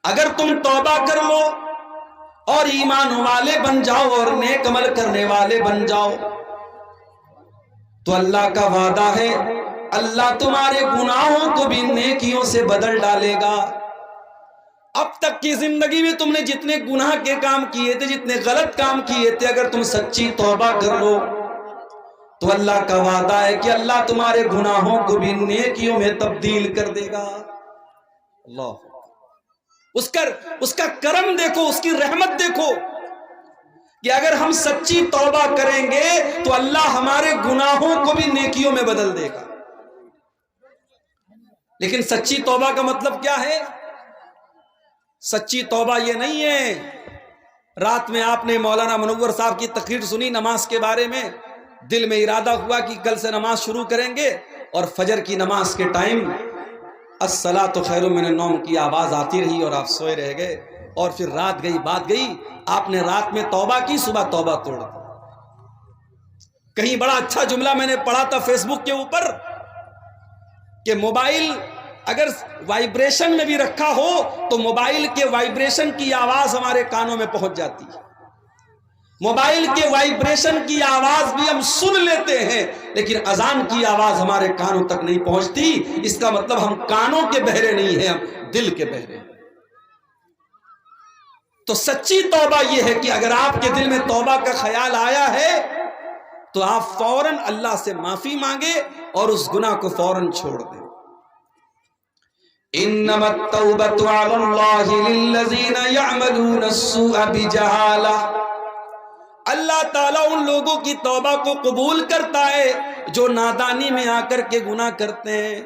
اگر تم توبہ کر لو اور ایمان والے بن جاؤ اور نیک عمل کرنے والے بن جاؤ تو اللہ کا وعدہ ہے اللہ تمہارے گناہوں کو بھی نیکیوں سے بدل ڈالے گا۔ اب تک کی زندگی میں تم نے جتنے گناہ کے کام کیے تھے، جتنے غلط کام کیے تھے، اگر تم سچی توبہ کر لو تو اللہ کا وعدہ ہے کہ اللہ تمہارے گناہوں کو بھی نیکیوں میں تبدیل کر دے گا۔ اللہ اس کا کرم دیکھو، اس کی رحمت دیکھو کہ اگر ہم سچی توبہ کریں گے تو اللہ ہمارے گناہوں کو بھی نیکیوں میں بدل دے گا۔ لیکن سچی توبہ کا مطلب کیا ہے؟ سچی توبہ یہ نہیں ہے رات میں آپ نے مولانا منور صاحب کی تقریر سنی نماز کے بارے میں، دل میں ارادہ ہوا کہ کل سے نماز شروع کریں گے، اور فجر کی نماز کے ٹائم الصلاۃ خیر من النوم کی آواز آتی رہی اور آپ سوئے رہ گئے، اور پھر رات گئی بات گئی، آپ نے رات میں توبہ کی، صبح توبہ توڑ دی۔ کہیں بڑا اچھا جملہ میں نے پڑھا تھا فیس بک کے اوپر کہ موبائل اگر وائبریشن میں بھی رکھا ہو تو موبائل کے وائبریشن کی آواز ہمارے کانوں میں پہنچ جاتی ہے، موبائل کے وائبریشن کی آواز بھی ہم سن لیتے ہیں لیکن اذان کی آواز ہمارے کانوں تک نہیں پہنچتی۔ اس کا مطلب ہم کانوں کے بہرے نہیں ہیں، ہم دل کے بہرے ہیں۔ تو سچی توبہ یہ ہے کہ اگر آپ کے دل میں توبہ کا خیال آیا ہے تو آپ فوراً اللہ سے معافی مانگے اور اس گناہ کو فوراً چھوڑ دیں۔ انما التوبة على الله للذين يعملون السوء بجهالة، اللہ تعالیٰ ان لوگوں کی توبہ کو قبول کرتا ہے جو نادانی میں آ کر کے گناہ کرتے ہیں،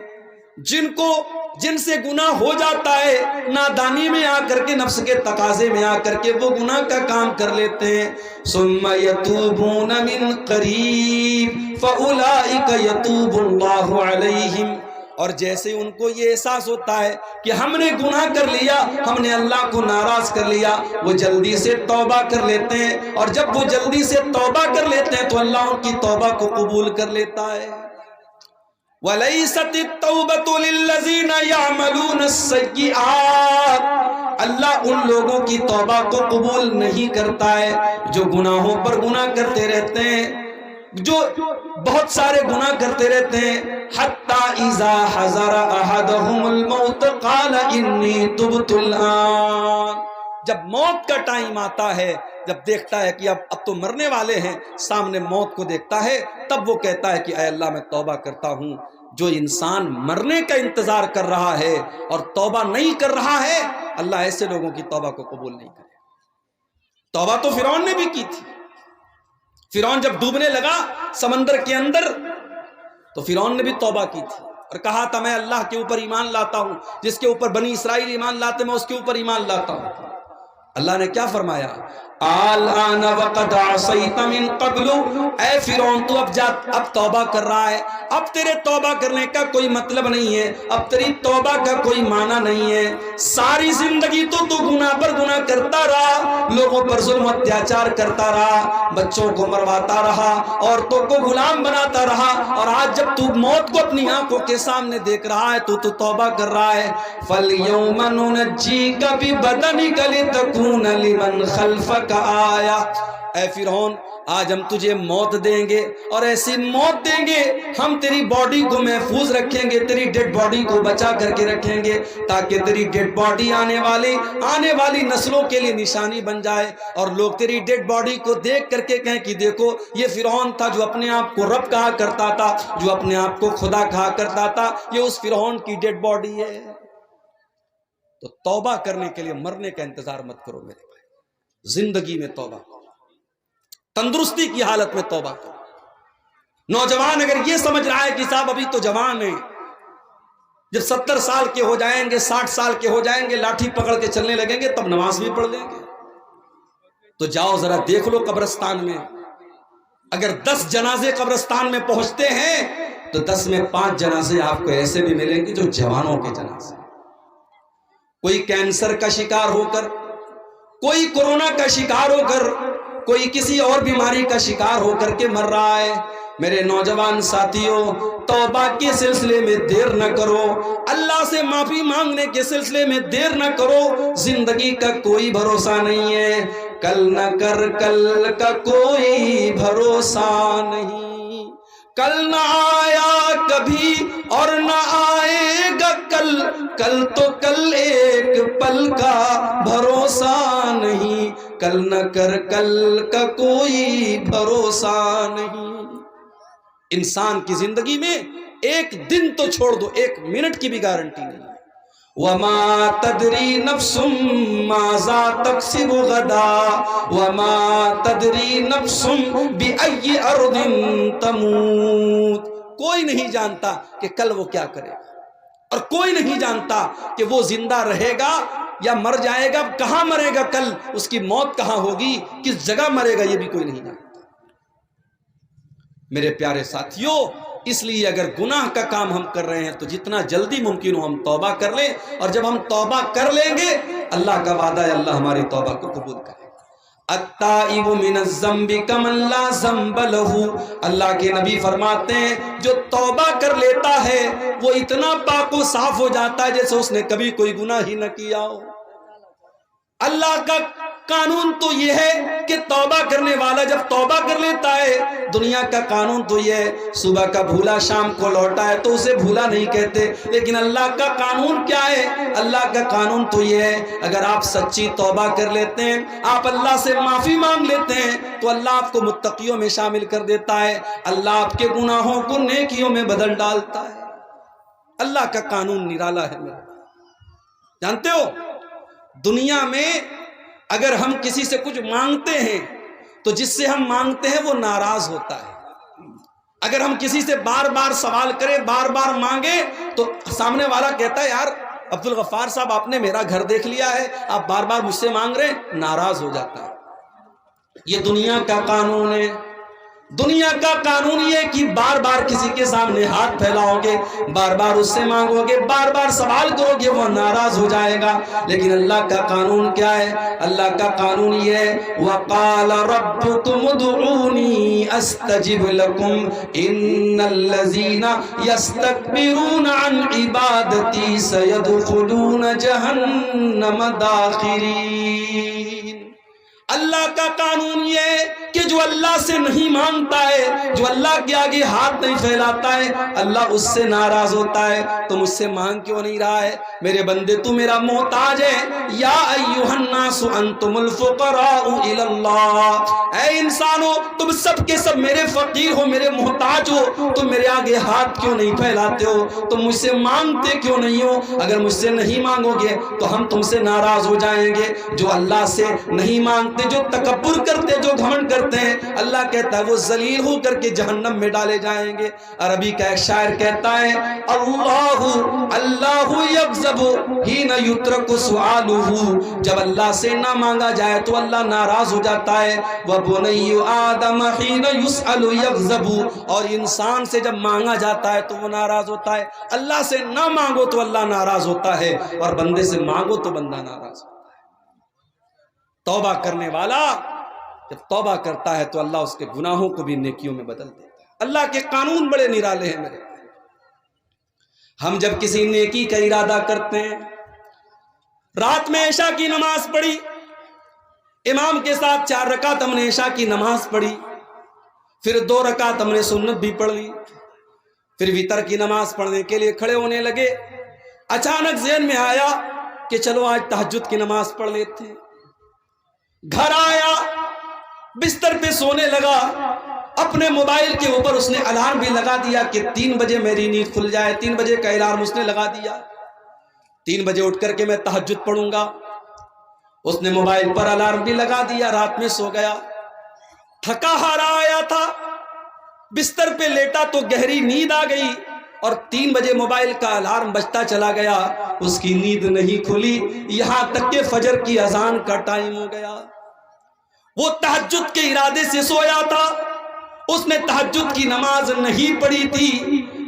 جن سے گناہ ہو جاتا ہے نادانی میں آ کر کے، نفس کے تقاضے میں آ کر کے وہ گناہ کا کام کر لیتے ہیں۔ ثم يتوبون من قریب فاولئک یتوب اللہ علیہم، اور جیسے ان کو یہ احساس ہوتا ہے کہ ہم نے گناہ کر لیا، ہم نے اللہ کو ناراض کر لیا، وہ جلدی سے توبہ کر لیتے ہیں، اور جب وہ جلدی سے توبہ کر لیتے ہیں تو اللہ ان کی توبہ کو قبول کر لیتا ہے۔ وَلَيْسَتِ التَّوْبَةُ لِلَّذِينَ يَعْمَلُونَ السَّيِّئَاتِ، اللہ ان لوگوں کی توبہ کو قبول نہیں کرتا ہے جو گناہوں پر گناہ کرتے رہتے ہیں، جو بہت سارے گناہ کرتے رہتے ہیں۔ حَتَّى إِذَا حَضَرَ أَحَدَهُمُ الْمَوْتُ قَالَ إِنِّي تُبْتُ الْآنَ، جب موت کا ٹائم آتا ہے، جب دیکھتا ہے کہ اب تو مرنے والے ہیں، سامنے موت کو دیکھتا ہے، تب وہ کہتا ہے کہ اے اللہ میں توبہ کرتا ہوں۔ جو انسان مرنے کا انتظار کر رہا ہے اور توبہ نہیں کر رہا ہے، اللہ ایسے لوگوں کی توبہ کو قبول نہیں کرے۔ توبہ تو فرعون نے بھی کی تھی۔ فرعون جب ڈوبنے لگا سمندر کے اندر تو فرعون نے بھی توبہ کی تھی اور کہا تھا میں اللہ کے اوپر ایمان لاتا ہوں، جس کے اوپر بنی اسرائیل ایمان لاتے میں اس کے اوپر ایمان لاتا ہوں۔ اللہ نے کیا فرمایا؟ الآن وقد عصیت من قبل، اے فرعون تو اب توبہ کر رہا ہے، اب تیرے توبہ کرنے کا کوئی مطلب نہیں ہے، اب تیری توبہ کا کوئی معنی نہیں ہے۔ ساری زندگی تو گناہ پر گناہ کرتا رہا، لوگوں پر ظلم اتیاچار کرتا رہا، بچوں کو مرواتا رہا، عورتوں کو غلام بناتا رہا، اور آج جب تو موت کو اپنی آنکھوں کے سامنے دیکھ رہا ہے تو توبہ کر رہا ہے۔ فَالْيَوْمَ نُنَجِّيكَ بِبَدَنِكَ لِتَكُونَ لِمَنْ خَلْفَكَ آیا، اے فرعون آج ہم تجھے موت دیں گے، اور ایسی موت دیں گے ہم تیری باڈی کو محفوظ رکھیں گے، تیری ڈیڈ باڈی کو بچا کر کے رکھیں گے تاکہ تیری ڈیڈ باڈی آنے والی نسلوں کے لیے نشانی بن جائے، اور لوگ تیری ڈیڈ باڈی کو دیکھ کر کے کہیں کہ دیکھو یہ فرعون تھا جو اپنے آپ کو رب کہا کرتا تھا، جو اپنے آپ کو خدا کہا کرتا تھا، یہ اس فرعون کی ڈیڈ باڈی ہے۔ تو توبہ کرنے کے لیے مرنے کا انتظار مت کرو میرے بھائی، زندگی میں توبہ کرو، تندرستی کی حالت میں توبہ کرو۔ نوجوان اگر یہ سمجھ رہا ہے کہ صاحب ابھی تو جوان ہیں، جب 70 سال کے ہو جائیں گے، 60 سال کے ہو جائیں گے، لاٹھی پکڑ کے چلنے لگیں گے، تب نماز بھی پڑھ لیں گے، تو جاؤ ذرا دیکھ لو قبرستان میں، اگر 10 جنازے قبرستان میں پہنچتے ہیں تو 10 میں 5 جنازے آپ کو ایسے بھی ملیں گے جو جوانوں کے جنازے، کوئی کینسر کا شکار ہو کر، کوئی کورونا کا شکار ہو کر، کوئی کسی اور بیماری کا شکار ہو کر کے مر رہا ہے۔ میرے نوجوان ساتھیوں، توبہ کے سلسلے میں دیر نہ کرو، اللہ سے معافی مانگنے کے سلسلے میں دیر نہ کرو، زندگی کا کوئی بھروسہ نہیں ہے، کل نہ کر کل کا کوئی بھروسہ نہیں، کل نہ آیا کبھی اور نہ آئے گا کل، کل تو کل ایک پل کا بھروسہ نہیں، کل نہ کر کل کا کوئی بھروسہ نہیں۔ انسان کی زندگی میں ایک دن تو چھوڑ دو، ایک منٹ کی بھی گارنٹی نہیں ہے۔ وَمَا تَدْرِي نَفْسٌ مَاذَا تَكْسِبُ غَدًا وَمَا تَدْرِي نَفْسٌ بِأَيِّ أَرْضٍ تَمُوتُ۔ کوئی نہیں جانتا کہ کل وہ کیا کرے گا، اور کوئی نہیں جانتا کہ وہ زندہ رہے گا یا مر جائے گا، کہاں مرے گا کل، اس کی موت کہاں ہوگی، کس جگہ مرے گا، یہ بھی کوئی نہیں جانتا۔ میرے پیارے ساتھیوں، اس لیے اگر گناہ کا کام ہم کر رہے ہیں تو جتنا جلدی ممکن ہو ہم توبہ کر لیں، اور جب ہم توبہ کر لیں گے اللہ کا وعدہ ہے اللہ ہماری توبہ کو قبول کرے گا۔ التائب من الذنب کمن لا ذنب لہ، اللہ کے نبی فرماتے ہیں جو توبہ کر لیتا ہے وہ اتنا پاک و صاف ہو جاتا ہے جیسے اس نے کبھی کوئی گناہ ہی نہ کیا ہو۔ اللہ کا قانون تو یہ ہے کہ توبہ کرنے والا جب توبہ کر لیتا ہے، دنیا کا قانون تو یہ ہے صبح کا بھولا شام کو لوٹا ہے تو اسے بھولا نہیں کہتے، لیکن اللہ کا قانون کیا ہے؟ اللہ کا قانون تو یہ ہے اگر آپ سچی توبہ کر لیتے ہیں، آپ اللہ سے معافی مانگ لیتے ہیں تو اللہ آپ کو متقیوں میں شامل کر دیتا ہے، اللہ آپ کے گناہوں کو نیکیوں میں بدل ڈالتا ہے۔ اللہ کا قانون نرالا ہے میرے، جانتے ہو دنیا میں اگر ہم کسی سے کچھ مانگتے ہیں تو جس سے ہم مانگتے ہیں وہ ناراض ہوتا ہے، اگر ہم کسی سے بار بار سوال کریں، بار بار مانگے تو سامنے والا کہتا ہے یار عبدالغفار صاحب آپ نے میرا گھر دیکھ لیا ہے، آپ بار بار مجھ سے مانگ رہے ہیں، ناراض ہو جاتا ہے۔ یہ دنیا کا قانون ہے۔ دنیا کا قانون یہ کہ بار بار کسی کے سامنے ہاتھ پھیلاؤ گے، بار بار اس سے مانگو گے، بار بار سوال کرو گے، وہ ناراض ہو جائے گا۔ لیکن اللہ کا قانون کیا ہے؟ اللہ کا قانون یہ ہے وَقَالَ رَبُّكُمُ ادْعُونِي أَسْتَجِبْ لَكُمْ إِنَّ الَّذِينَ يَسْتَكْبِرُونَ عَنْ عِبَادَتِي سَيَدْخُلُونَ جَهَنَّمَ دَاخِرِينَ۔ اللہ کا قانون یہ ہے کہ جو اللہ سے نہیں مانگتا ہے، جو اللہ کے آگے ہاتھ نہیں پھیلاتا ہے، اللہ اس سے ناراض ہوتا ہے۔ تو مجھ سے مانگ کیوں نہیں رہا ہے؟ میرے بندے تو میرا محتاج ہے۔ یا ایھا الناس انتم الفقراء الی اللہ، اے انسانو تم سب کے سب میرے فقیر ہو، میرے محتاج ہو، تم میرے آگے ہاتھ کیوں نہیں پھیلاتے ہو؟ تم مجھ سے مانگتے کیوں نہیں ہو؟ اگر مجھ سے نہیں مانگو گے تو ہم تم سے ناراض ہو جائیں گے۔ جو اللہ سے نہیں مانگتے، جو تکبر کرتے، جو گھمنڈ کرتے ہیں، اللہ کہتا ہے وہ ذلیل ہو کر کے جہنم میں ڈالے جائیں گے۔ عربی کا ایک شاعر کہتا ہے اللہ یغضب حین یترک سؤالہ، جب اللہ سے نہ مانگا جائے تو اللہ ناراض ہو جاتا ہے۔ وبنی آدم حین یسأل یغضب، اور انسان سے جب مانگا جاتا ہے تو وہ ناراض ہوتا ہے۔ اللہ سے نہ مانگو تو اللہ ناراض ہوتا ہے، اور بندے سے مانگو تو بندہ ناراض ہوتا ہے۔ توبہ کرنے والا جب توبہ کرتا ہے تو اللہ اس کے گناہوں کو بھی نیکیوں میں بدل دیتا ہے۔ اللہ کے قانون بڑے نرالے ہیں میرے۔ ہم جب کسی نیکی کا ارادہ کرتے ہیں، رات میں عشاء کی نماز پڑھی، امام کے ساتھ 4 رکعت ہم نے عشاء کی نماز پڑھی، پھر 2 رکعت ہم نے سنت بھی پڑھ لی، پھر وتر کی نماز پڑھنے کے لیے کھڑے ہونے لگے، اچانک ذہن میں آیا کہ چلو آج تہجد کی نماز پڑھ لیتے ہیں۔ گھر آیا، بستر پہ سونے لگا، اپنے موبائل کے اوپر اس نے الارم بھی لگا دیا کہ 3 بجے میری نیند کھل جائے، 3 بجے کا الارم اس نے لگا دیا، 3 بجے اٹھ کر کے میں تہجد پڑھوں گا۔ اس نے موبائل پر الارم بھی لگا دیا، رات میں سو گیا، تھکا ہارا آیا تھا، بستر پہ لیٹا تو گہری نیند آ گئی، اور 3 بجے موبائل کا الارم بجتا چلا گیا، اس کی نیند نہیں کھلی یہاں تک کہ فجر کی اذان کا ٹائم ہو گیا۔ وہ تہجد کے ارادے سے سویا تھا، اس نے تہجد کی نماز نہیں پڑھی تھی،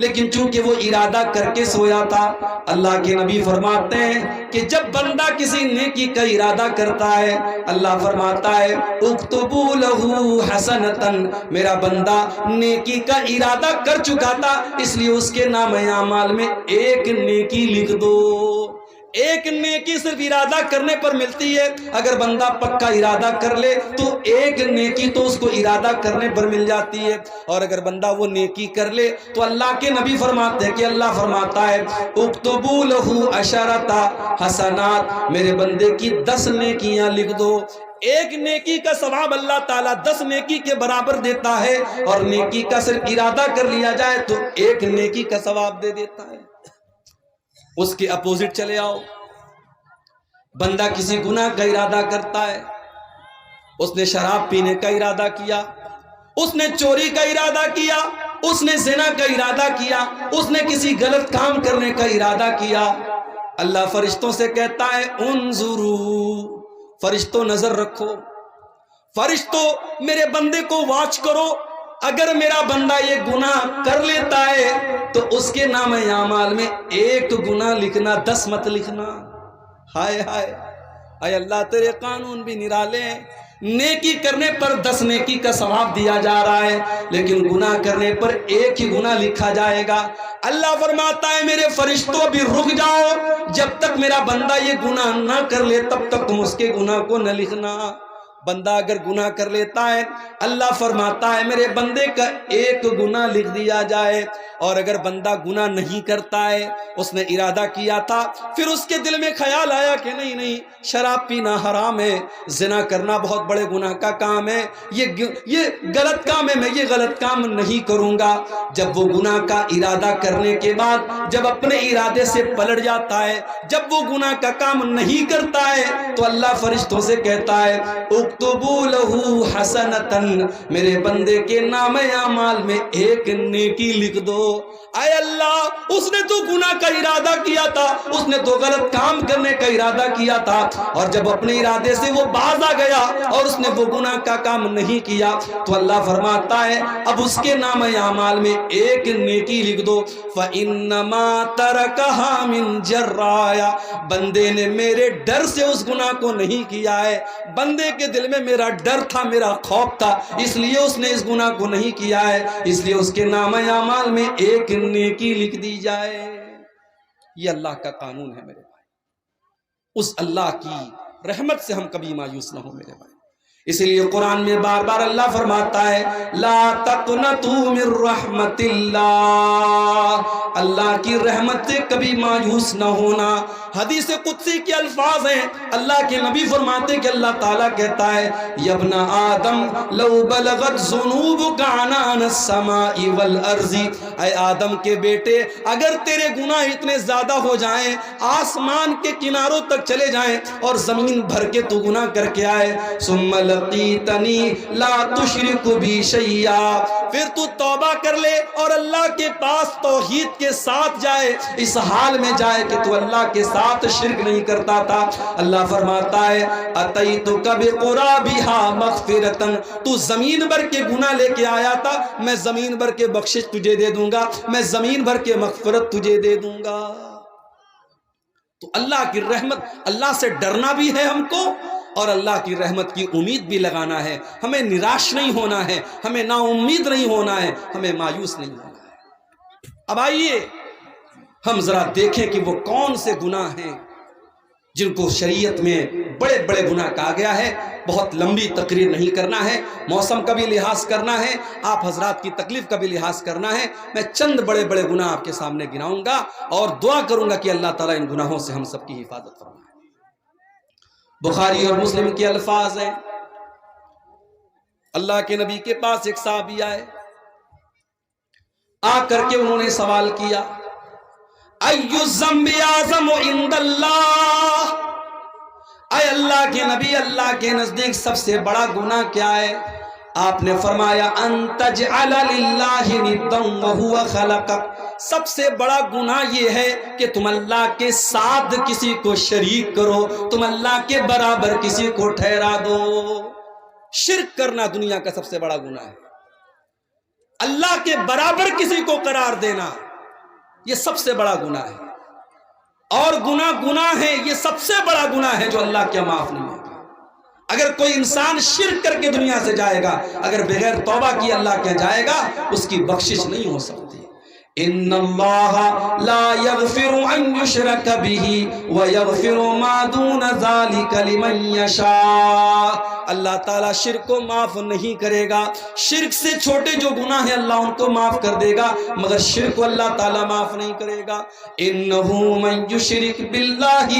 لیکن چونکہ وہ ارادہ کر کے سویا تھا. اللہ کے نبی فرماتے ہیں کہ جب بندہ کسی نیکی کا ارادہ کرتا ہے اللہ فرماتا ہے اکتبوا لہ حسنۃ، میرا بندہ نیکی کا ارادہ کر چکا تھا اس لیے اس کے نام اعمال میں ایک نیکی لکھ دو. ایک نیکی صرف ارادہ کرنے پر ملتی ہے. اگر بندہ پکا ارادہ کر لے تو ایک نیکی تو اس کو ارادہ کرنے پر مل جاتی ہے. اور اگر بندہ وہ نیکی کر لے تو اللہ کے نبی فرماتے ہیں کہ اللہ فرماتا ہے اکتبوا لہ عشرۃ حسنات، میرے بندے کی 10 نیکیاں لکھ دو. ایک نیکی کا ثواب اللہ تعالیٰ 10 نیکی کے برابر دیتا ہے، اور نیکی کا صرف ارادہ کر لیا جائے تو ایک نیکی کا ثواب دے دیتا ہے. اس کے اپوزٹ چلے آؤ، بندہ کسی گناہ کا ارادہ کرتا ہے، اس نے شراب پینے کا ارادہ کیا، اس نے چوری کا ارادہ کیا، اس نے زنا کا ارادہ کیا، اس نے کسی غلط کام کرنے کا ارادہ کیا. اللہ فرشتوں سے کہتا ہے انظروا، فرشتوں نظر رکھو، فرشتوں میرے بندے کو واچ کرو. اگر میرا بندہ یہ گناہ کر لیتا ہے تو اس کے نام اعمال میں ایک گناہ لکھنا، 10 مت لکھنا. ہائے ہائے، اے اللہ تیرے قانون بھی نرالے ہیں. نیکی کرنے پر 10 نیکی کا ثواب دیا جا رہا ہے، لیکن گناہ کرنے پر ایک ہی گناہ لکھا جائے گا. اللہ فرماتا ہے میرے فرشتوں بھی رک جاؤ، جب تک میرا بندہ یہ گناہ نہ کر لے تب تک تم اس کے گناہ کو نہ لکھنا. بندہ اگر گناہ کر لیتا ہے اللہ فرماتا ہے میرے بندے کا ایک گناہ لکھ دیا جائے. اور اگر بندہ گناہ نہیں کرتا ہے، اس نے ارادہ کیا تھا، پھر اس کے دل میں خیال آیا کہ نہیں شراب پینا حرام ہے، زنا کرنا بہت بڑے گناہ کا کام ہے، یہ غلط کام ہے، میں یہ غلط کام نہیں کروں گا. جب وہ گناہ کا ارادہ کرنے کے بعد جب اپنے ارادے سے پلٹ جاتا ہے، جب وہ گناہ کا کام نہیں کرتا ہے تو اللہ فرشتوں سے کہتا ہے اکتبوا لہ حسنۃ، میرے بندے کے نام اعمال میں ایک نیکی لکھ دو. اے اللہ، اس نے تو گناہ کا ارادہ کیا تھا، اس نے تو غلط کام کرنے کا ارادہ کیا تھا، اور جب اپنے ارادے سے وہ باز آ گیا اور اس نے وہ گناہ کا کام نہیں کیا تو اللہ فرماتا ہے اب اس کے نام اعمال میں ایک نیکی لکھ دو. فَإِنَّمَا تَرَكَهَا مِن جَرَّايَ، بندے نے میرے ڈر سے اس گناہ کو نہیں کیا ہے، بندے کے دل میں میرا ڈر تھا، میرا خوف تھا، اس لیے اس نے اس گناہ کو نہیں کیا ہے، اس لیے اس کے نام اعمال میں ایک نیکی لکھ دی جائے. یہ اللہ کا قانون ہے میرے بھائی. اس اللہ کی رحمت سے ہم کبھی مایوس نہ ہو میرے بھائی. اسی لیے قرآن میں بار بار اللہ فرماتا ہے لا تقنطوا من رحمت اللہ، اللہ کی رحمت سے کبھی مایوس نہ ہونا. حدیث قدسی کے الفاظ ہیں، اللہ کے نبی فرماتے کہ اللہ تعالیٰ کہتا ہے یا ابن آدم لو بلغت ذنوبک عنان السماء والارض، اے آدم کے بیٹے اگر تیرے گناہ اتنے زیادہ ہو جائیں، آسمان کے کناروں تک چلے جائیں اور زمین بھر کے تو گناہ کر کے آئے، ثم لقیتنی لا تشرک بی شیئا، پھر تو توبہ کر لے اور اللہ کے پاس توحید کے ساتھ جائے، اس حال میں جائے کہ تو اللہ کے ساتھ شرک نہیں کرتا تھا. اللہ فرماتا ہے اتیتک بقرابها مغفرۃ، تو زمین بھر کے گناہ لے کے آیا تھا، میں زمین بھر کے بخشش تجھے دے دوں گا، میں زمین بھر کے مغفرت تجھے دے دوں گا. تو اللہ کی رحمت، اللہ سے ڈرنا بھی ہے ہم کو اور اللہ کی رحمت کی امید بھی لگانا ہے. ہمیں نراش نہیں ہونا ہے، ہمیں نا امید نہیں ہونا ہے، ہمیں مایوس نہیں ہونا ہے. اب آئیے ہم ذرا دیکھیں کہ وہ کون سے گناہ ہیں جن کو شریعت میں بڑے بڑے گناہ کہا گیا ہے. بہت لمبی تقریر نہیں کرنا ہے، موسم کا بھی لحاظ کرنا ہے، آپ حضرات کی تکلیف کا بھی لحاظ کرنا ہے. میں چند بڑے بڑے گناہ آپ کے سامنے گناؤں گا اور دعا کروں گا کہ اللہ تعالیٰ ان گناہوں سے ہم سب کی حفاظت فرمائے. بخاری اور مسلم کے الفاظ ہیں، اللہ کے نبی کے پاس ایک صحابی آئے، آ کر کے انہوں نے سوال کیا ایُّ الذنب اعظم عند اللہ، اے اللہ کے نبی اللہ کے نزدیک سب سے بڑا گناہ کیا ہے؟ آپ نے فرمایا ان تجعل للہ ندا وہو خلقک، سب سے بڑا گناہ یہ ہے کہ تم اللہ کے ساتھ کسی کو شریک کرو، تم اللہ کے برابر کسی کو ٹھہرا دو. شرک کرنا دنیا کا سب سے بڑا گناہ ہے، اللہ کے برابر کسی کو قرار دینا. یہ سب سے بڑا گناہ ہے، اور گناہ ہے، یہ سب سے بڑا گناہ ہے جو اللہ کیا معاف نہیں ہوگا۔ اگر کوئی انسان شرک کر کے دنیا سے جائے گا، اگر بغیر توبہ کی اللہ کے جائے گا، اس کی بخشش نہیں ہو سکتی۔ ان اللہ لا یغفر ان یشرک بہ ویغفر ما دون ذلک لمن یشاء۔ اللہ تعالیٰ شرک کو معاف نہیں کرے گا، شرک سے چھوٹے جو گناہ ہیں اللہ ان کو معاف کر دے گا، مگر شرک کو اللہ تعالیٰ معاف نہیں کرے گا۔ انہ من یشرک باللہ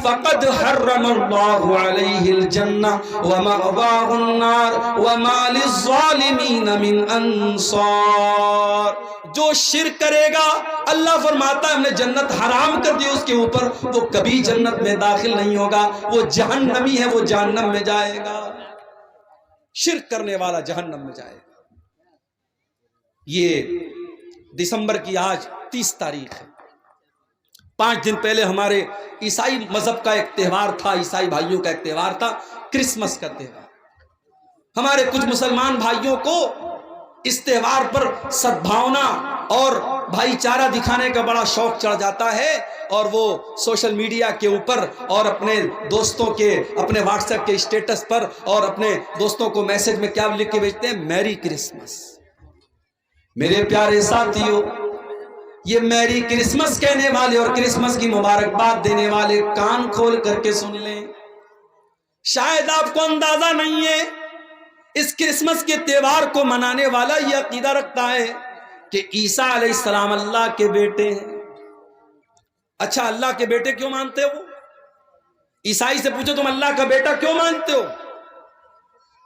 فقد حرم اللہ علیہ الجنہ ومأواہ النار وما للظالمین من انصار۔ جو شرک کرے گا اللہ فرماتا ہے ہم نے جنت حرام کر دی اس کے اوپر، وہ کبھی جنت میں داخل نہیں ہوگا، وہ جہنمی ہے، وہ جہنم میں جائے گا۔ شرک کرنے والا جہنم میں جائے گا۔ یہ دسمبر کی آج 30 تاریخ ہے۔ 5 دن پہلے ہمارے عیسائی مذہب کا ایک تہوار تھا، عیسائی بھائیوں کا ایک تہوار تھا، کرسمس کا تہوار۔ ہمارے کچھ مسلمان بھائیوں کو اس تہوار پر سدبھاونا اور بھائی چارہ دکھانے کا بڑا شوق چڑھ جاتا ہے، اور وہ سوشل میڈیا کے اوپر اور اپنے دوستوں کے، اپنے واٹس ایپ کے اسٹیٹس پر اور اپنے دوستوں کو میسج میں کیا لکھ کے بھیجتے ہیں؟ میری کرسمس۔ میرے پیارے ساتھیوں، یہ میری کرسمس کہنے والے اور کرسمس کی مبارکباد دینے والے کان کھول کر کے سن لیں، شاید آپ کو اندازہ نہیں ہے اس کرسمس کے تہوار کو منانے والا یہ عقیدہ رکھتا ہے کہ عیسیٰ علیہ السلام اللہ کے بیٹے ہیں۔ اچھا، اللہ کے بیٹے کیوں مانتے ہو؟ عیسائی سے پوچھو تم اللہ کا بیٹا کیوں مانتے ہو؟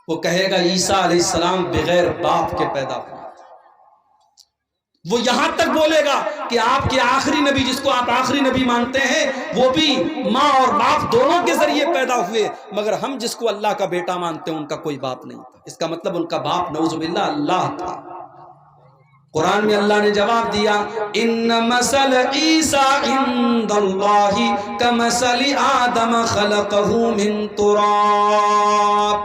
وہ کہے گا عیسیٰ علیہ السلام بغیر باپ کے پیدا ہوئے۔ وہ یہاں تک بولے گا کہ آپ کے آخری نبی، جس کو آپ آخری نبی مانتے ہیں، وہ بھی ماں اور باپ دونوں کے ذریعے پیدا ہوئے، مگر ہم جس کو اللہ کا بیٹا مانتے ہیں ان کا کوئی باپ نہیں تھا۔ اس کا مطلب ان کا باپ نعوذ باللہ اللہ تھا۔ قرآن میں اللہ نے جواب دیا، ان مثل عیسیٰ عند اللہ کمثل آدم خلقہ من تراب۔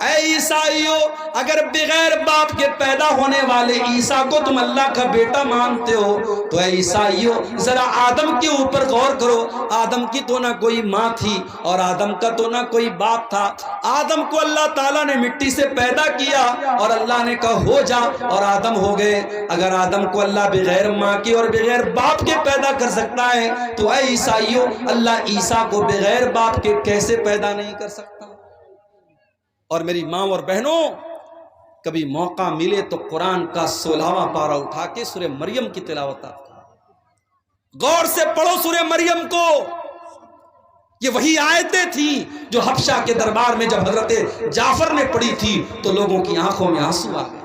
اے عیسائیو، اگر بغیر باپ کے پیدا ہونے والے عیسیٰ کو تم اللہ کا بیٹا مانتے ہو تو اے عیسائیو ذرا آدم کے اوپر غور کرو۔ آدم کی تو نہ کوئی ماں تھی اور آدم کا تو نہ کوئی باپ تھا۔ آدم کو اللہ تعالیٰ نے مٹی سے پیدا کیا اور اللہ نے کہا ہو جا، اور آدم ہو گئے۔ اگر آدم کو اللہ بغیر ماں کے اور بغیر باپ کے پیدا کر سکتا ہے تو اے عیسائیو اللہ عیسیٰ کو بغیر باپ کے کیسے پیدا نہیں کر سکتا؟ اور میری ماں اور بہنوں، کبھی موقع ملے تو قرآن کا 16واں پارہ اٹھا کے سورہ مریم کی تلاوت غور سے پڑھو۔ سورہ مریم کو، یہ وہی آیتیں تھیں جو حبشہ کے دربار میں جب حضرت جعفر نے پڑھی تھی تو لوگوں کی آنکھوں میں آنسو آ گئے۔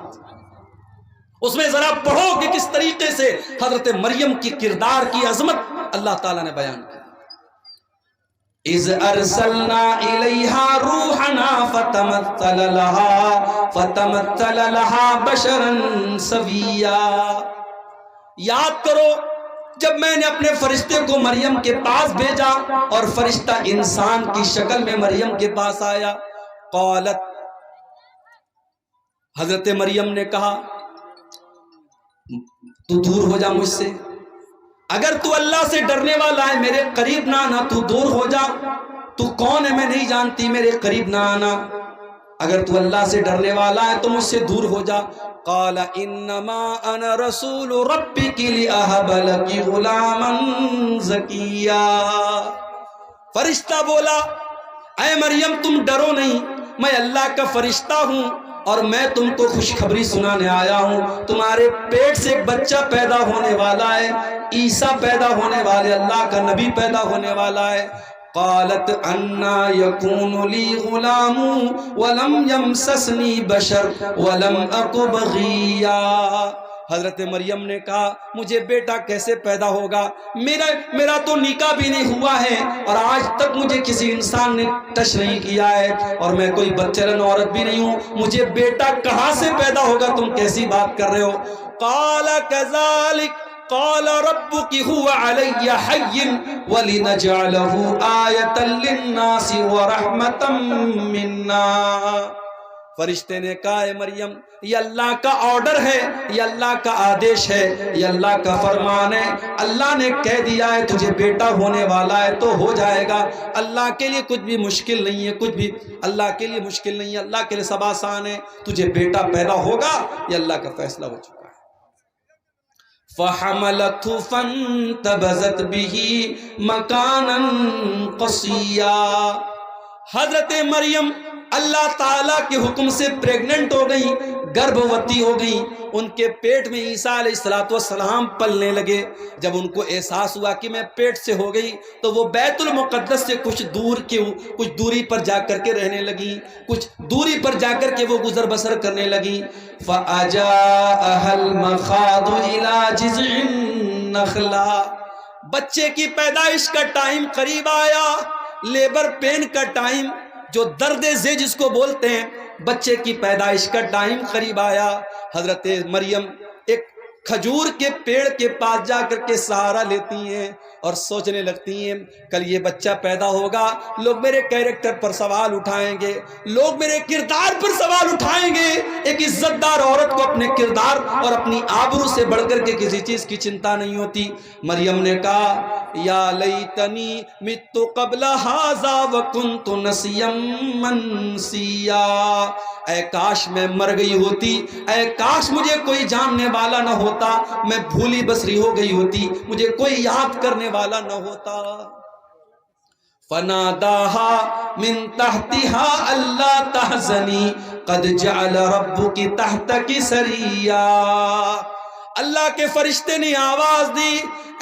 اس میں ذرا پڑھو کہ کس طریقے سے حضرت مریم کی کردار کی عظمت اللہ تعالیٰ نے بیان کی۔ اذ ارسلنا الیہا روحنا فتمثل لها بشرا سویا۔ یاد کرو جب میں نے اپنے فرشتے کو مریم کے پاس بھیجا اور فرشتہ انسان کی شکل میں مریم کے پاس آیا۔ قالت، حضرت مریم نے کہا تو دور ہو جا مجھ سے، اگر تو اللہ سے ڈرنے والا ہے میرے قریب نہ آنا، تو دور ہو جا، تو کون ہے میں نہیں جانتی، میرے قریب نہ آنا، اگر تو اللہ سے ڈرنے والا ہے تو مجھ سے دور ہو جا۔ قال انما انا رسول ربک لاہب لک غلاما زکیا۔ فرشتہ بولا اے مریم تم ڈرو نہیں، میں اللہ کا فرشتہ ہوں اور میں تم کو خوشخبری سنانے آیا ہوں۔ تمہارے پیٹ سے ایک بچہ پیدا ہونے والا ہے، عیسیٰ پیدا ہونے والے، اللہ کا نبی پیدا ہونے والا ہے۔ قالت انا یکون لی غلام ولم یمسسنی بشر ولم اک بغیا۔ حضرت مریم نے کہا مجھے بیٹا کیسے پیدا ہوگا، میرا تو نکاح بھی نہیں ہوا ہے اور آج تک مجھے کسی انسان نے ٹچ نہیں کیا ہے، اور میں کوئی بچرن عورت بھی نہیں ہوں، مجھے بیٹا کہاں سے پیدا ہوگا، تم کیسی بات کر رہے ہو؟ قال کذالک قال ربک هو علی حی ولنجعلہ آیۃ للناس ورحمۃ منا۔ فرشتے نے کہا اے مریم یہ اللہ کا آرڈر ہے، یہ اللہ کا آدیش ہے، یہ اللہ کا فرمان ہے، اللہ نے کہہ دیا ہے تجھے بیٹا ہونے والا ہے تو ہو جائے گا، اللہ کے لیے کچھ بھی مشکل نہیں ہے، کچھ بھی اللہ کے لیے مشکل نہیں ہے، اللہ کے لیے سب آسان ہے، تجھے بیٹا پیدا ہوگا، یہ اللہ کا فیصلہ ہو چکا ہے۔ فَحَمَلَتْهُ فَانْتَبَذَتْ بِهِ مَكَانًا قَصِيًّا، حضرت مریم اللہ تعالیٰ کے حکم سے پریگننٹ ہو گئی، گربھوتی ہو گئی، ان کے پیٹ میں عیسیٰ علیہ السلام پلنے لگے۔ جب ان کو احساس ہوا کہ میں پیٹ سے ہو گئی تو وہ بیت المقدس سے کچھ دوری پر جا کر کے رہنے لگی، کچھ دوری پر جا کر کے وہ گزر بسر کرنے لگی۔ فَأَجَاءَهَا الْمَخَاضُ إِلَى جِذْعِ النَّخْلَةِ، بچے کی پیدائش کا ٹائم قریب آیا، لیبر پین کا ٹائم، جو درد زے جس کو بولتے ہیں، بچے کی پیدائش کا ٹائم قریب آیا۔ حضرت مریم ایک کھجور کے پیڑ کے پاس جا کر کے سہارا لیتی ہیں اور سوچنے لگتی ہیں کل یہ بچہ پیدا ہوگا، لوگ میرے کیریکٹر پر سوال اٹھائیں گے، لوگ میرے کردار پر سوال اٹھائیں گے۔ ایک عزت دار عورت کو اپنے کردار اور اپنی آبرو سے بڑھ کر کے کسی چیز کی چنتا نہیں ہوتی۔ مریم نے کہا یا لیتنی مت قبل ھذا وکنت نسیا منسیا، اے کاش میں مر گئی ہوتی، اے کاش مجھے کوئی جاننے والا نہ ہوتا، میں بھولی بسری ہو گئی ہوتی، مجھے کوئی یاد کرنے والا نہ ہوتا۔ فناداها من تحتها الا تحزنی قد جعل ربک تحتک سریا، اللہ کے فرشتے نے آواز دی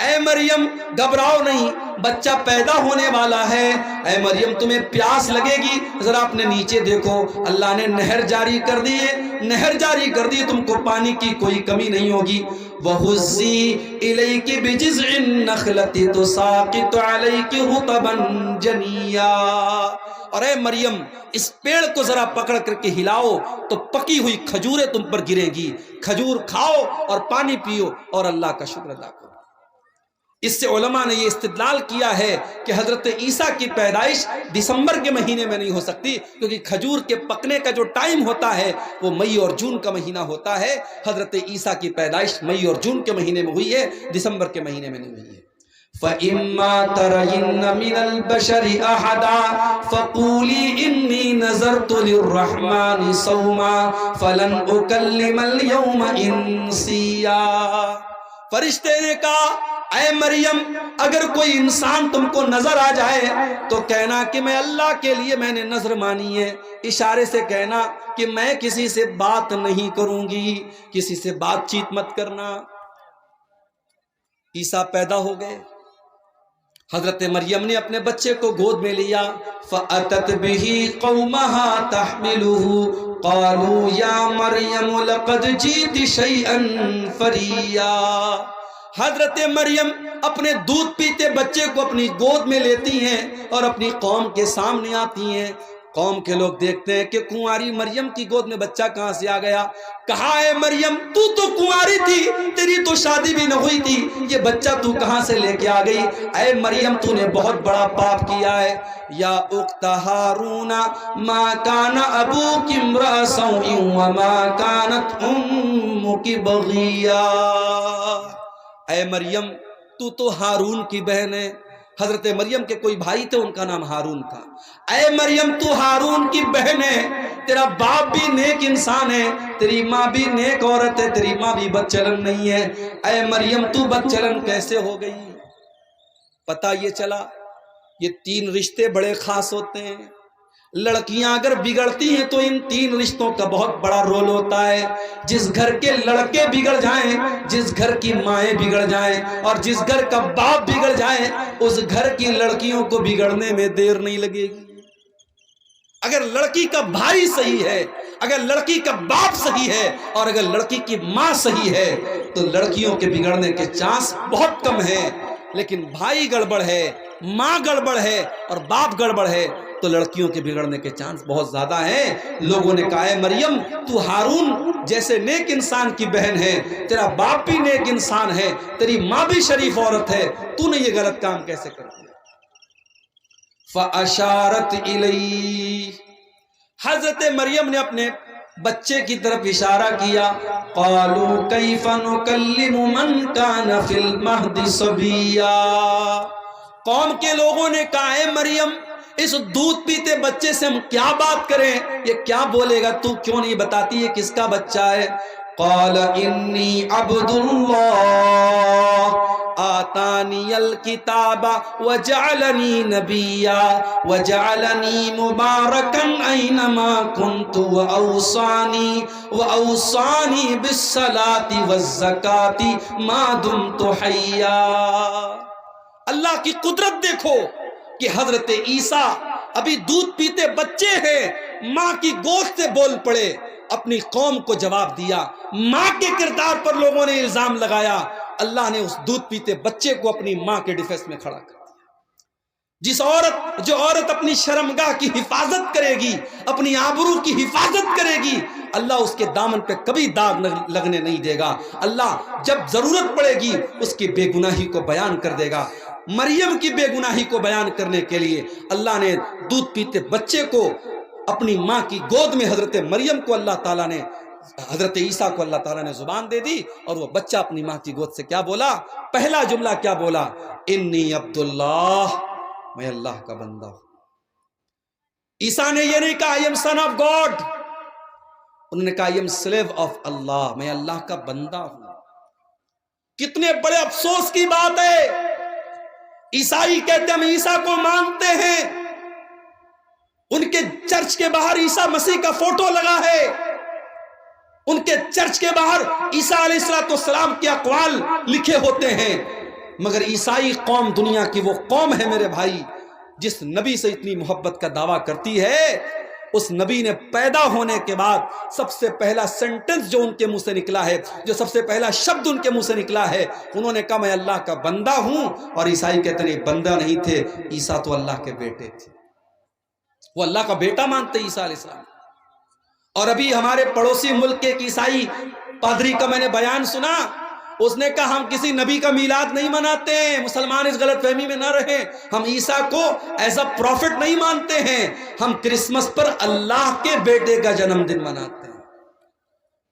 اے مریم گھبراؤ نہیں، بچہ پیدا ہونے والا ہے، اے مریم تمہیں پیاس لگے گی، ذرا اپنے نیچے دیکھو، اللہ نے نہر جاری کر دی ہے، نہر جاری کر دی، تم کو پانی کی کوئی کمی نہیں ہوگی۔ وَهُزِّي إِلَيْكِ بِجِذْعِ النَّخْلَةِ تُسَاقِطُ عَلَيْكِ رُطَبًا جَنِيًّا، اور اے مریم اس پیڑ کو ذرا پکڑ کر کے ہلاؤ تو پکی ہوئی کھجوریں تم پر گریں گی، کھجور کھاؤ اور پانی پیو اور اللہ کا شکر ادا کرو۔ اس سے علماء نے یہ استدلال کیا ہے کہ حضرت عیسیٰ کی پیدائش دسمبر کے مہینے میں نہیں ہو سکتی، کیونکہ کھجور کے پکنے کا جو ٹائم ہوتا ہے وہ مئی اور جون کا مہینہ ہوتا ہے۔ حضرت عیسیٰ کی پیدائش مئی اور جون کے مہینے میں ہوئی ہے، دسمبر کے مہینے میں نہیں ہوئی ہے۔ فَإِمَّا تَرَيِنَّ مِنَ الْبَشَرِ أَحَدًا فَقُولِي إِنِّي نَذَرْتُ لِلرَّحْمَنِ صَوْمًا فَلَنْ أُكَلِّمَ الْيَوْمَ إِنسِيًّا، فرشتے نے کہا اے مریم اگر کوئی انسان تم کو نظر آ جائے تو کہنا کہ میں اللہ کے لیے میں نے نظر مانی ہے، اشارے سے کہنا کہ میں کسی سے بات نہیں کروں گی، کسی سے بات چیت مت کرنا۔ عیسیٰ پیدا ہو گئے، حضرت مریم نے اپنے بچے کو گود میں لیا۔ فَأَتَتْ بِهِ قَوْمَهَا تَحْمِلُهُ قَالُوا يَا مَرْيَمُ لَقَدْ جِئْتِ شَيْئًا فَرِيًّا، حضرت مریم اپنے دودھ پیتے بچے کو اپنی گود میں لیتی ہیں اور اپنی قوم کے سامنے آتی ہیں۔ قوم کے لوگ دیکھتے ہیں کہ کنواری مریم کی گود میں بچہ کہاں سے آ گیا۔ کہا اے مریم تو کنواری تھی، تیری تو شادی بھی نہ ہوئی تھی، یہ بچہ تو کہاں سے لے کے آ گئی؟ اے مریم تو نے بہت بڑا پاپ کیا ہے۔ یا اخت ہارون ما کان ابوک امرأ سوء وما کانت امک بغیا، اے مریم تو ہارون کی بہن ہے۔ حضرت مریم کے کوئی بھائی تھے، ان کا نام ہارون تھا۔ اے مریم تو ہارون کی بہن ہے، تیرا باپ بھی نیک انسان ہے، تیری ماں بھی نیک عورت ہے، تیری ماں بھی بد چلن نہیں ہے، اے مریم تو بد چلن کیسے ہو گئی؟ پتہ یہ چلا یہ تین رشتے بڑے خاص ہوتے ہیں۔ لڑکیاں اگر بگڑتی ہیں تو ان تین رشتوں کا بہت بڑا رول ہوتا ہے۔ جس گھر کے لڑکے بگڑ جائیں، جس گھر کی مائیں بگڑ جائیں اور جس گھر کا باپ بگڑ جائے، اس گھر کی لڑکیوں کو بگڑنے میں دیر نہیں لگے گی۔ اگر لڑکی کا بھائی صحیح ہے، اگر لڑکی کا باپ صحیح ہے اور اگر لڑکی کی ماں صحیح ہے تو لڑکیوں کے بگڑنے کے چانس بہت کم ہیں۔ لیکن بھائی گڑبڑ ہے، ماں گڑبڑ ہے اور باپ گڑبڑ ہے تو لڑکیوں کے بگڑنے کے چانس بہت زیادہ ہیں۔ لوگوں نے کہا ہے مریم تو ہارون جیسے نیک انسان کی بہن ہے، تیرا باپ بھی نیک انسان ہے، تیری ماں بھی شریف عورت ہے، تو نے یہ غلط کام کیسے کر دیا؟ فَأَشَارَتْ إِلَيْهِ، حضرت مریم نے اپنے بچے کی طرف اشارہ کیا. قالوا کیف نکلم من کان فی المہد صبیا. قوم کے لوگوں نے کہا اے مریم اس دودھ پیتے بچے سے ہم کیا بات کریں, یہ کیا بولے گا, تو کیوں نہیں بتاتی یہ کس کا بچہ ہے؟ قال انی عبد اللہ آتانی الکتاب وجعلنی نبیا وجعلنی مبارکا اینما کنت واوصانی بالصلاة والزکاة ما دمت حیا. اللہ کی قدرت دیکھو کہ حضرت عیسیٰ ابھی دودھ پیتے بچے ہیں, ماں کی گود سے بول پڑے, اپنی قوم کو جواب دیا. ماں کے کردار پر لوگوں نے الزام لگایا, اللہ نے اس دودھ پیتے بچے کو اپنی ماں کے ڈیفینس میں کھڑا کر دیا. جو عورت اپنی شرمگاہ کی حفاظت کرے گی, اپنی آبرو کی حفاظت کرے گی, اللہ اس کے دامن پہ کبھی داغ لگنے نہیں دے گا. اللہ جب ضرورت پڑے گی اس کی بے گناہی کو بیان کر دے گا. مریم کی بے گناہی کو بیان کرنے کے لیے اللہ نے دودھ پیتے بچے کو اپنی ماں کی گود میں, حضرت مریم کو اللہ تعالیٰ نے, حضرت عیسیٰ کو اللہ تعالیٰ نے زبان دے دی, اور وہ بچہ اپنی ماں کی گود سے کیا بولا؟ پہلا جملہ کیا بولا؟ انی عبداللہ, میں اللہ کا بندہ ہوں. عیسیٰ نے یہ نہیں کہا I am son of God, انہوں نے کہا I am slave of اللہ, میں اللہ کا بندہ ہوں. کتنے بڑے افسوس کی بات ہے. عیسائی کہتے ہیں ہم عیسیٰ کو مانتے ہیں, ان کے چرچ کے باہر عیسیٰ مسیح کا فوٹو لگا ہے, ان کے چرچ کے باہر عیسیٰ علیہ السلام کے اقوال لکھے ہوتے ہیں, مگر عیسائی قوم دنیا کی وہ قوم ہے میرے بھائی جس نبی سے اتنی محبت کا دعویٰ کرتی ہے. اس نبی نے پیدا ہونے کے بعد سب سے پہلا سینٹنس جو ان کے منہ سے نکلا ہے, جو سب سے پہلا شبد ان کے منہ سے نکلا ہے, انہوں نے کہا میں اللہ کا بندہ ہوں. اور عیسائی کہتے ہیں بندہ نہیں تھے, عیسیٰ تو اللہ کے بیٹے تھے, وہ اللہ کا بیٹا مانتے عیسیٰ علیہ السلام. اور ابھی ہمارے پڑوسی ملک کے ایک عیسائی پادری کا میں نے بیان سنا, اس نے کہا ہم کسی نبی کا میلاد نہیں مناتے ہیں, مسلمان اس غلط فہمی میں نہ رہیں, ہم عیسیٰ کو ایز اے پروفٹ نہیں مانتے ہیں, ہم کرسمس پر اللہ کے بیٹے کا جنم دن مناتے ہیں,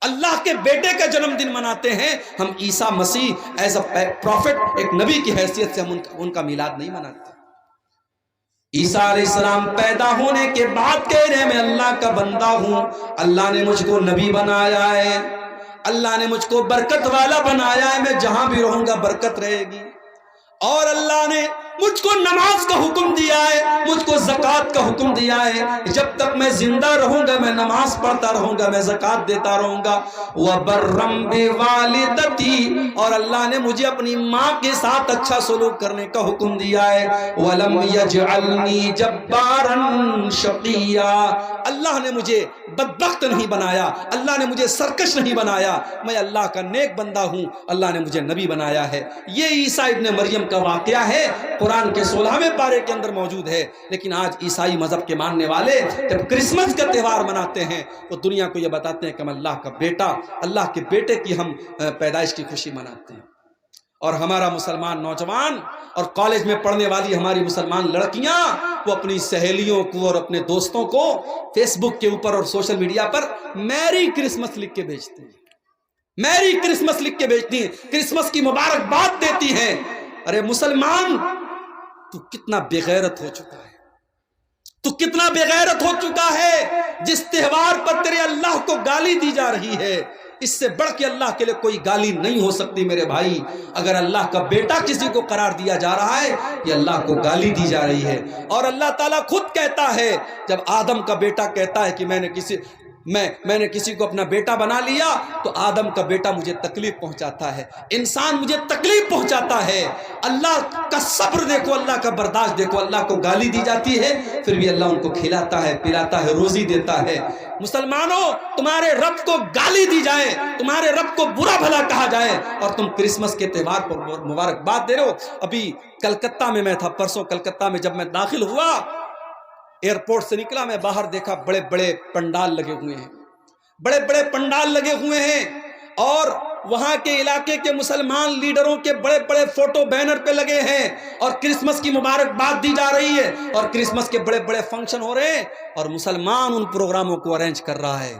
اللہ کے بیٹے کا جنم دن مناتے ہیں. ہم عیسیٰ مسیح ایز اے پروفٹ ایک نبی کی حیثیت سے ہم ان کا میلاد نہیں مناتے. عیسیٰ علیہ السلام پیدا ہونے کے بعد کہہ رہے ہیں میں اللہ کا بندہ ہوں, اللہ نے مجھ کو نبی بنایا ہے, اللہ نے مجھ کو برکت والا بنایا ہے, میں جہاں بھی رہوں گا برکت رہے گی. اور اللہ نے مجھ کو نماز کا حکم دیا ہے, مجھ کو زکوٰۃ کا حکم دیا ہے, جب تک میں زندہ رہوں گا میں نماز پڑھتا رہوں گا, میں زکوٰۃ دیتا رہوں گا. وَبَرًّا بِوَالِدَتِي, اور اللہ نے مجھے اپنی ماں کے ساتھ اچھا سلوک کرنے کا حکم دیا ہے. وَلَمْ يَجْعَلْنِي جَبَّارًا شَقِيًّا, اللہ نے مجھے بدبخت نہیں بنایا, اللہ نے مجھے سرکش نہیں بنایا, میں اللہ کا نیک بندہ ہوں, اللہ نے مجھے نبی بنایا ہے. یہ عیسیٰ ابن مریم کا واقعہ ہے, قرآن کے 16ویں پارے کے اندر موجود ہے. لیکن آج عیسائی مذہب کے ماننے والے جب کرسمس کا تہوار مناتے ہیں تو دنیا کو یہ بتاتے ہیں کہ ہم اللہ کا بیٹا, اللہ کے بیٹے کی ہم پیدائش کی خوشی مناتے ہیں. اور ہمارا مسلمان نوجوان اور کالج میں پڑھنے والی ہماری مسلمان لڑکیاں وہ اپنی سہیلیوں کو اور اپنے دوستوں کو فیس بک کے اوپر اور سوشل میڈیا پر میری کرسمس لکھ کے بھیجتے ہیں, میری کرسمس لکھ کے بھیجتی ہیں, کرسمس کی مبارکباد دیتی ہیں. ارے مسلمان تو کتنا بے غیرت ہو چکا ہے, تو کتنا بے غیرت ہو چکا ہے. جس تہوار پر تیرے اللہ کو گالی دی جا رہی ہے, اس سے بڑھ کے اللہ کے لیے کوئی گالی نہیں ہو سکتی میرے بھائی. اگر اللہ کا بیٹا کسی کو قرار دیا جا رہا ہے یہ اللہ کو گالی دی جا رہی ہے. اور اللہ تعالیٰ خود کہتا ہے, جب آدم کا بیٹا کہتا ہے کہ میں نے کسی کو اپنا بیٹا بنا لیا, تو آدم کا بیٹا مجھے تکلیف پہنچاتا ہے, انسان مجھے تکلیف پہنچاتا ہے. اللہ کا صبر دیکھو, اللہ کا برداشت دیکھو. اللہ کو گالی دی جاتی ہے پھر بھی اللہ ان کو کھلاتا ہے, پلاتا ہے, روزی دیتا ہے. مسلمانوں, تمہارے رب کو گالی دی جائے, تمہارے رب کو برا بھلا کہا جائے, اور تم کرسمس کے تہوار پر مبارکباد دے رہے ہو. ابھی کلکتہ میں میں تھا, پرسوں کلکتہ میں جب میں داخل ہوا, ایئرپورٹ سے نکلا, میں باہر دیکھا بڑے بڑے پنڈال لگے ہوئے ہیں, بڑے بڑے پنڈال لگے ہوئے ہیں. اور وہاں کے علاقے کے مسلمان لیڈروں کے بڑے بڑے فوٹو بینر پہ لگے ہیں, اور کرسمس کی مبارکباد دی جا رہی ہے, اور کرسمس کے بڑے بڑے فنکشن ہو رہے ہیں, اور مسلمان ان پروگراموں کو ارینج کر رہا ہے.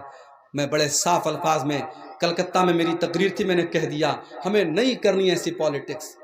میں بڑے صاف الفاظ میں کلکتہ میں میری تقریر تھی، میں نے کہہ دیا ہمیں نہیں کرنی ایسی پالیٹکس،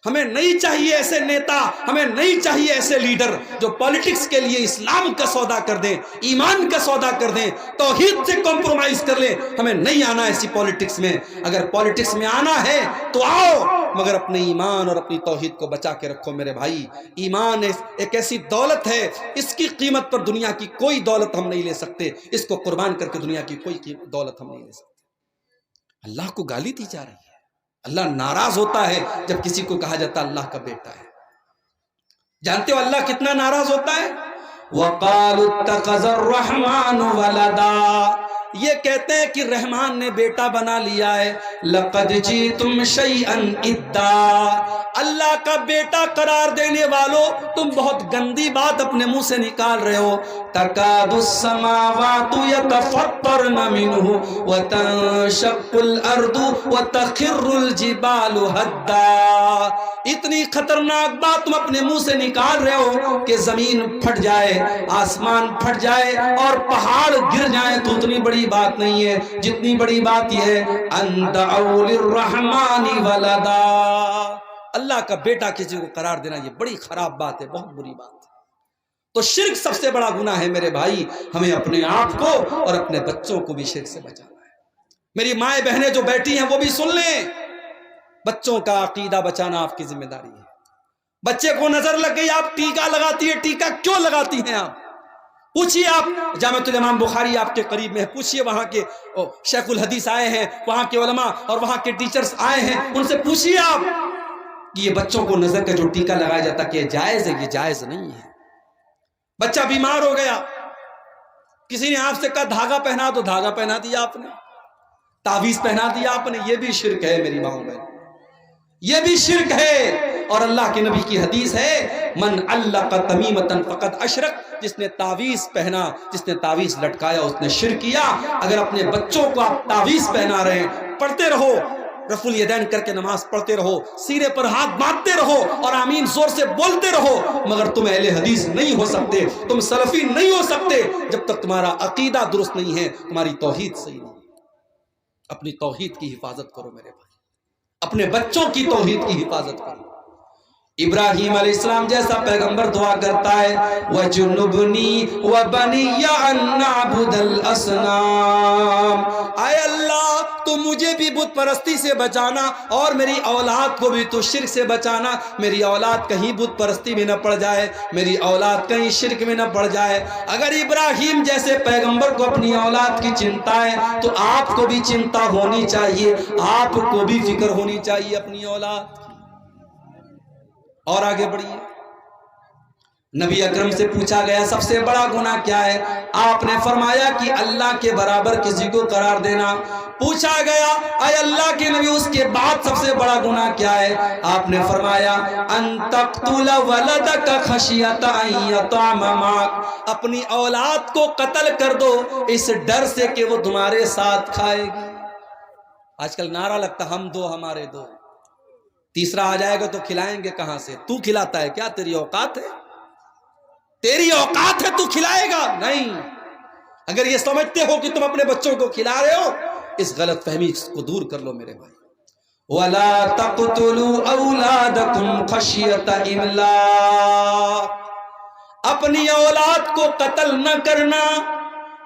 ہمیں نہیں چاہیے ایسے نیتا، ہمیں نہیں چاہیے ایسے لیڈر جو پالیٹکس کے لیے اسلام کا سودا کر دیں، ایمان کا سودا کر دیں، توحید سے کمپرومائز کر لیں۔ ہمیں نہیں آنا ایسی پالیٹکس میں۔ اگر پالیٹکس میں آنا ہے تو آؤ، مگر اپنے ایمان اور اپنی توحید کو بچا کے رکھو میرے بھائی۔ ایمان ایک ایسی دولت ہے، اس کی قیمت پر دنیا کی کوئی دولت ہم نہیں لے سکتے، اس کو قربان کر کے دنیا کی کوئی دولت ہم نہیں لے سکتے۔ اللہ کو گالی دی جا رہی ہے، اللہ ناراض ہوتا ہے جب کسی کو کہا جاتا اللہ کا بیٹا ہے۔ جانتے ہو اللہ کتنا ناراض ہوتا ہے؟ وَقَالُوا اتَّخَذَ الرَّحْمَنُ وَلَدًا، یہ کہتے ہیں کہ رحمان نے بیٹا بنا لیا ہے۔ لَقَدْ جِئْتُمْ شَيْئًا إِدًّا، اللہ کا بیٹا قرار دینے والوں تم بہت گندی بات اپنے منہ سے نکال رہے ہو۔ تَكَادُ السَّمَاوَاتُ يَتَفَطَّرْنَ مِنْهُ وَتَنشَقُّ الْأَرْضُ وَتَخِرُّ الْجِبَالُ هَدًّا، اتنی خطرناک بات تم اپنے منہ سے نکال رہے ہو کہ زمین پھٹ جائے، آسمان پھٹ جائے اور پہاڑ گر جائیں تو اتنی بڑی بات نہیں ہے، جتنی بڑی بات یہ ہے ان دعوا للرحمن ولدا، اللہ کا بیٹا کسی کو قرار دینا یہ بڑی خراب بات ہے، بہت بری بات ہے۔ تو شرک سب سے بڑا گناہ ہے میرے بھائی، ہمیں اپنے آپ کو اور اپنے بچوں کو بھی شرک سے بچانا ہے۔ میری مائیں بہنیں جو بیٹھی ہیں وہ بھی سن لیں، بچوں کا عقیدہ بچانا آپ کی ذمہ داری ہے۔ بچے کو نظر لگ گئی آپ ٹیکا لگاتی ہے، ٹیکا کیوں لگاتی ہیں آپ؟ پوچھئے، آپ جامعۃ الامام بخاری آپ کے قریب میں ہے، پوچھئے وہاں کے شیخ الحدیث آئے ہیں، وہاں کے علماء اور وہاں کے ٹیچرز آئے ہیں، ان سے پوچھئے آپ کہ یہ بچوں کو نظر کا جو ٹیکا لگایا جاتا کہ یہ جائز ہے؟ یہ جائز نہیں ہے۔ بچہ بیمار ہو گیا، کسی نے آپ سے کہا دھاگا پہنا تو دھاگا پہنا دیا آپ نے، تعویذ پہنا دیا آپ نے، یہ بھی شرک ہے میری ماں بہن، یہ بھی شرک ہے۔ اور اللہ کے نبی کی حدیث ہے من علق تمیمۃ فقد اشرک، جس نے تعویذ پہنا، جس نے تعویذ لٹکایا اس نے شرک کیا۔ اگر اپنے بچوں کو آپ تعویذ پہنا رہے ہیں، پڑھتے رہو، رفع الیدین کر کے نماز پڑھتے رہو، سینے پر ہاتھ باندھتے رہو اور آمین زور سے بولتے رہو، مگر تم اہل حدیث نہیں ہو سکتے، تم سلفی نہیں ہو سکتے جب تک تمہارا عقیدہ درست نہیں ہے، تمہاری توحید صحیح نہیں ہے۔ اپنی توحید کی حفاظت کرو میرے بھائی، اپنے بچوں کی توحید کی حفاظت کرو۔ ابراہیم علیہ السلام جیسا پیغمبر دعا کرتا ہے وَجُنُّبْنِي وَبَنِيَّ أَن نَّعْبُدَ الْأَصْنَامَ، اے اللہ تو مجھے بھی بت پرستی سے بچانا اور میری اولاد کو بھی تو شرک سے بچانا، میری اولاد کہیں بت پرستی میں نہ پڑ جائے، میری اولاد کہیں شرک میں نہ پڑ جائے۔ اگر ابراہیم جیسے پیغمبر کو اپنی اولاد کی چنتا ہے تو آپ کو بھی چنتا ہونی چاہیے، آپ کو بھی فکر ہونی چاہیے اپنی اولاد کی۔ اور آگے بڑھیے، نبی اکرم سے پوچھا گیا سب سے بڑا گناہ کیا ہے؟ آپ نے فرمایا کہ اللہ کے برابر کسی کو قرار دینا۔ پوچھا گیا اے اللہ کے نبی اس کے بعد سب سے بڑا گناہ کیا ہے؟ آپ نے فرمایا ان تقتل ولدک خشیۃ ان یطعم معک، اپنی اولاد کو قتل کر دو اس ڈر سے کہ وہ تمہارے ساتھ کھائے گی۔ آج کل نعرہ لگتا ہم دو ہمارے دو، تیسرا آ جائے گا تو کھلائیں گے کہاں سے؟ تو کھلاتا ہے کیا؟ تیری اوقات ہے؟ تیری اوقات ہے تو کھلائے گا؟ نہیں۔ اگر یہ سمجھتے ہو کہ تم اپنے بچوں کو کھلا رہے ہو، اس غلط فہمی کو دور کر لو میرے بھائی۔ وَلَا تَقْتُلُوا أَوْلَادَكُمْ خَشْيَةَ إِمْلَاقٍ، اپنی اولاد کو قتل نہ کرنا،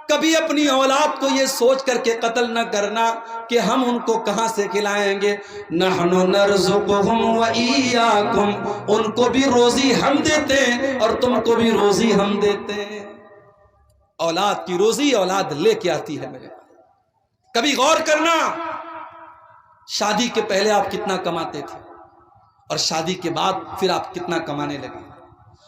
کبھی اپنی اولاد کو یہ سوچ کر کے قتل نہ کرنا کہ ہم ان کو کہاں سے کھلائیں گے۔ نحن نرزقہم وإیاکم، ان کو بھی روزی ہم دیتے ہیں اور تم کو بھی روزی ہم دیتے ہیں۔ اولاد کی روزی اولاد لے کے آتی ہے میرے پاس۔ کبھی غور کرنا شادی کے پہلے آپ کتنا کماتے تھے اور شادی کے بعد پھر آپ کتنا کمانے لگے،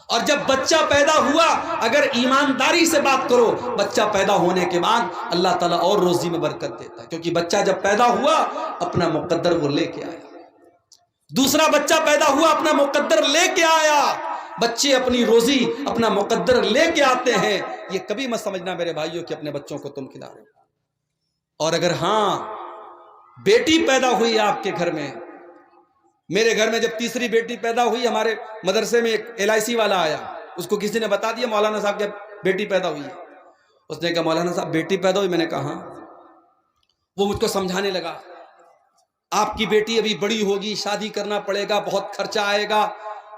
اور جب بچہ پیدا ہوا، اگر ایمانداری سے بات کرو، بچہ پیدا ہونے کے بعد اللہ تعالیٰ اور روزی میں برکت دیتا ہے، کیونکہ بچہ جب پیدا ہوا اپنا مقدر وہ لے کے آیا، دوسرا بچہ پیدا ہوا اپنا مقدر لے کے آیا۔ بچے اپنی روزی اپنا مقدر لے کے آتے ہیں۔ یہ کبھی مت سمجھنا میرے بھائیوں کہ اپنے بچوں کو تم کھلا رہے ہو۔ اور اگر ہاں بیٹی پیدا ہوئی آپ کے گھر میں، میرے گھر میں جب تیسری بیٹی پیدا ہوئی، ہمارے مدرسے میں ایک LIC والا آیا، اس کو کسی نے بتا دیا مولانا صاحب کی بیٹی پیدا ہوئی ہے۔ اس نے کہا مولانا صاحب بیٹی پیدا ہوئی؟ میں نے کہا ہاں۔ وہ مجھ کو سمجھانے لگا آپ کی بیٹی ابھی بڑی ہوگی, شادی کرنا پڑے گا, بہت خرچہ آئے گا,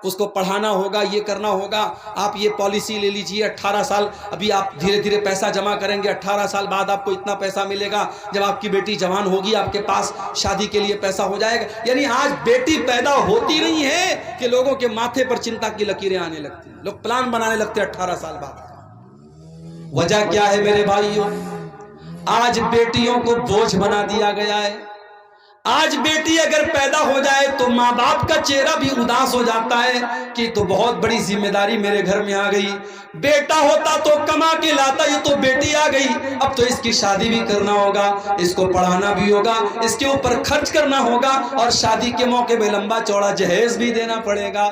اس کو پڑھانا ہوگا, یہ کرنا ہوگا, آپ یہ پالیسی لے لیجئے 18 سال, ابھی آپ دھیرے دھیرے پیسہ جمع کریں گے, 18 سال بعد آپ کو اتنا پیسہ ملے گا, جب آپ کی بیٹی جوان ہوگی آپ کے پاس شادی کے لیے پیسہ ہو جائے گا. یعنی آج بیٹی پیدا ہوتی نہیں ہے کہ لوگوں کے ماتھے پر چنتا کی لکیریں آنے لگتی ہیں, لوگ پلان بنانے لگتے ہیں 18 سال بعد. وجہ کیا ہے میرے بھائیوں؟ آج بیٹیوں کو بوجھ بنا دیا گیا ہے. آج بیٹی اگر پیدا ہو جائے تو ماں باپ کا چہرہ بھی اداس ہو جاتا ہے کہ تو بہت بڑی ذمہ داری میرے گھر میں آ گئی. بیٹا ہوتا تو کما کے لاتا, یہ تو بیٹی آ گئی, اب تو اس کی شادی بھی کرنا ہوگا, اس کو پڑھانا بھی ہوگا, اس کے اوپر خرچ کرنا ہوگا, اور شادی کے موقع میں لمبا چوڑا جہیز بھی دینا پڑے گا.